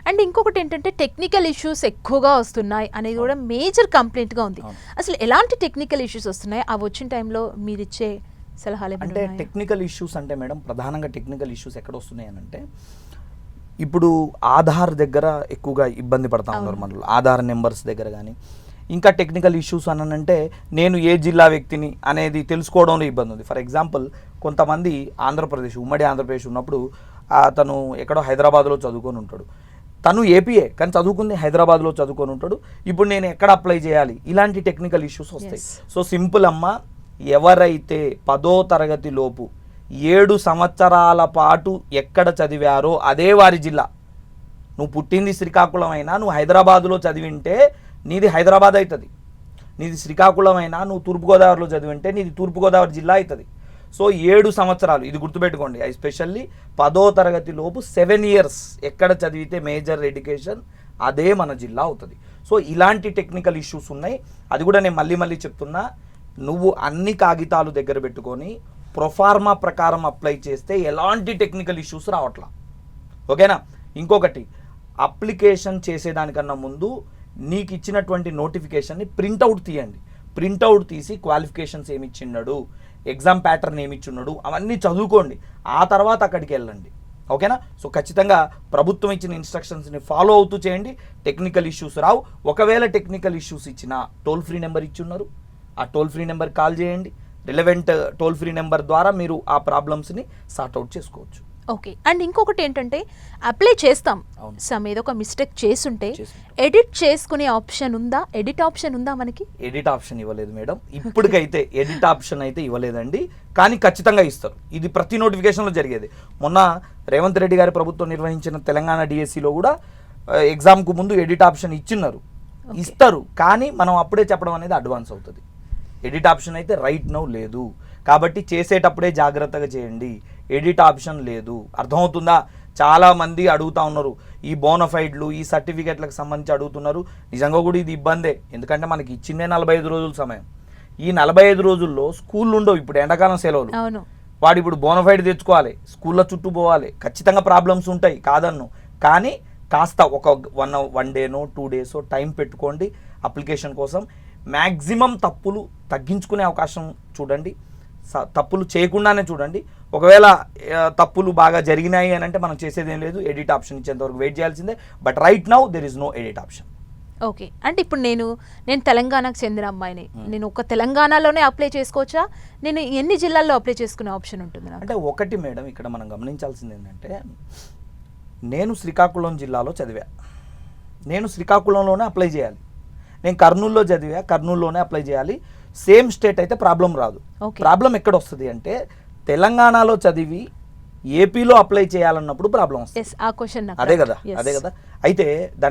And ఇంకొకటి ఏంటంటే technical issues ఎక్కువగా వస్తున్నాయి అనేది కూడా మేజర్ కంప్లైంట్గా ఉంది. అసలు ఎలాంటి టెక్నికల్ ఇష్యూస్ వస్తున్నాయి, అవి వచ్చిన టైంలో మీరు ఇచ్చే సలహాలు అంటే టెక్నికల్ ఇష్యూస్ అంటే మేడం, ప్రధానంగా టెక్నికల్ ఇష్యూస్ ఎక్కడ వస్తున్నాయి అని అంటే, ఇప్పుడు ఆధార్ దగ్గర ఎక్కువగా ఇబ్బంది పడతా ఉన్నారు మనలో, ఆధార్ నెంబర్స్ దగ్గర కానీ. ఇంకా టెక్నికల్ ఇష్యూస్ అని అంటే నేను ఏ జిల్లా వ్యక్తిని అనేది తెలుసుకోవడంలో ఇబ్బంది ఉంది. ఫర్ ఎగ్జాంపుల్ కొంతమంది ఆంధ్రప్రదేశ్, ఉమ్మడి ఆంధ్రప్రదేశ్ ఉన్నప్పుడు అతను ఎక్కడో హైదరాబాద్లో చదువుకొని ఉంటాడు, తను ఏపీఏ కానీ చదువుకుంది హైదరాబాద్లో చదువుకొని ఉంటాడు, ఇప్పుడు నేను ఎక్కడ అప్లై చేయాలి, ఇలాంటి టెక్నికల్ ఇష్యూస్ వస్తాయి. సో సింపుల్ అమ్మ, ఎవరైతే 10వ తరగతి లోపు 7 సంవత్సరాల పాటు ఎక్కడ చదివారో అదే వారి జిల్లా. నువ్వు పుట్టింది శ్రీకాకుళం అయినా నువ్వు హైదరాబాదులో చదివింటే నీది హైదరాబాద్ అవుతుంది, నీది శ్రీకాకుళం అయినా నువ్వు తూర్పుగోదావరిలో చదివింటే నీది తూర్పుగోదావరి జిల్లా అవుతుంది. సో 7 సంవత్సరాలు, ఇది గుర్తుపెట్టుకోండి, ఎస్పెషల్లీ 10వ తరగతి లోపు 7 years ఎక్కడ చదివితే మేజర్ ఎడ్యుకేషన్ అదే మన జిల్లా అవుతుంది. సో ఇలాంటి టెక్నికల్ ఇష్యూస్ ఉన్నాయి. అది కూడా నేను మళ్ళీ చెప్తున్నా, నువ్వు అన్ని కాగితాలు దగ్గర పెట్టుకొని ప్రొఫార్మా ప్రకారం అప్లై చేస్తే ఎలాంటి టెక్నికల్ ఇష్యూస్ రావట్లా, ఓకేనా. ఇంకొకటి, అప్లికేషన్ చేసేదానికన్నా ముందు నీకు ఇచ్చినటువంటి నోటిఫికేషన్ని ప్రింట్అవుట్ తీయండి. ప్రింట్అవుట్ తీసి క్వాలిఫికేషన్స్ ఏమి ఇచ్చిన్నాడు, ఎగ్జామ్ ప్యాటర్న్ ఏమి ఇచ్చున్నాడు, అవన్నీ చదువుకోండి. ఆ తర్వాత అక్కడికి వెళ్ళండి, ఓకేనా. సో ఖచ్చితంగా ప్రభుత్వం ఇచ్చిన ఇన్స్ట్రక్షన్స్ని ఫాలో అవుతూ చేయండి, టెక్నికల్ ఇష్యూస్ రావు. ఒకవేళ టెక్నికల్ ఇష్యూస్ ఇచ్చినా టోల్ ఫ్రీ నెంబర్ ఇచ్చున్నారు, ఆ టోల్ ఫ్రీ నెంబర్ కాల్ చేయండి. రిలవెంట్ టోల్ ఫ్రీ నెంబర్ ద్వారా మీరు ఆ ప్రాబ్లమ్స్ని సార్ట్అవుట్ చేసుకోవచ్చు. ఓకే. అండ్ ఇంకొకటి ఏంటంటే, అప్లై చేస్తాం, సమ్ ఏదో ఒక మిస్టేక్ చేసుంటే ఎడిట్ చేసుకునే ఆప్షన్ ఉందా? ఎడిట్ ఆప్షన్ ఉందా మనకి? ఎడిట్ ఆప్షన్ ఇవ్వలేదు మేడం, ఇప్పటికైతే ఎడిట్ ఆప్షన్ అయితే ఇవ్వలేదండి, కానీ ఖచ్చితంగా ఇస్తారు. ఇది ప్రతి నోటిఫికేషన్లో జరిగేది. మొన్న రేవంత్ రెడ్డి గారి ప్రభుత్వం నిర్వహించిన తెలంగాణ డిఎస్సిలో కూడా ఎగ్జామ్కు ముందు ఎడిట్ ఆప్షన్ ఇచ్చిన్నారు, ఇస్తారు. కానీ మనం అప్పుడే చెప్పడం అనేది అడ్వాన్స్ అవుతుంది. ఎడిట్ ఆప్షన్ అయితే రైట్ నౌ లేదు, కాబట్టి చేసేటప్పుడే జాగ్రత్తగా చేయండి. ఎడిట్ ఆప్షన్ లేదు, అర్థమవుతుందా? చాలామంది అడుగుతూ ఉన్నారు, ఈ బోనఫైడ్లు ఈ సర్టిఫికెట్లకు సంబంధించి అడుగుతున్నారు. నిజంగా కూడా ఇది ఇబ్బందే, ఎందుకంటే మనకి ఇచ్చిందే 45 రోజుల సమయం. ఈ 45 రోజుల్లో స్కూళ్ళు ఉండవు, ఇప్పుడు ఎండాకాలం సెలవులు, వాడు ఇప్పుడు బోనఫైడ్ తెచ్చుకోవాలి, స్కూళ్ళ చుట్టూ పోవాలి, ఖచ్చితంగా ప్రాబ్లమ్స్ ఉంటాయి, కాదన్ను. కానీ కాస్త ఒక 1 డేనో 2 డేసో టైం పెట్టుకోండి అప్లికేషన్ కోసం. మ్యాక్సిమం తప్పులు తగ్గించుకునే అవకాశం చూడండి, తప్పులు చేయకుండానే చూడండి. ఒకవేళ తప్పులు బాగా జరిగినాయి అని అంటే మనం చేసేది ఏం లేదు, ఎడిట్ ఆప్షన్ ఇచ్చేంత వరకు వెయిట్ చేయాల్సిందే. But right now there is no edit option. Okay. అంటే ఇప్పుడు నేను తెలంగాణకు చెందిన అమ్మాయిని, నేను ఒక తెలంగాణలోనే అప్లై చేసుకోవచ్చా? నేను ఎన్ని జిల్లాల్లో అప్లై చేసుకునే ఆప్షన్ ఉంటుంది? అంటే ఒకటి మేడం, ఇక్కడ మనం గమనించాల్సింది ఏంటంటే, నేను శ్రీకాకుళం జిల్లాలో చదివా, నేను శ్రీకాకుళంలోనే అప్లై చేయాలి. నేను కర్నూలులో చదివా, కర్నూలులోనే అప్లై చేయాలి. సేమ్ స్టేట్ అయితే ప్రాబ్లం రాదు. ప్రాబ్లం ఎక్కడ వస్తుంది అంటే, తెలంగాణలో చదివి ఏపీలో అప్లై చేయాలన్నప్పుడు ప్రాబ్లం వస్తుంది. ఆ క్వశ్చన్ అదే కదా. అయితే దానికి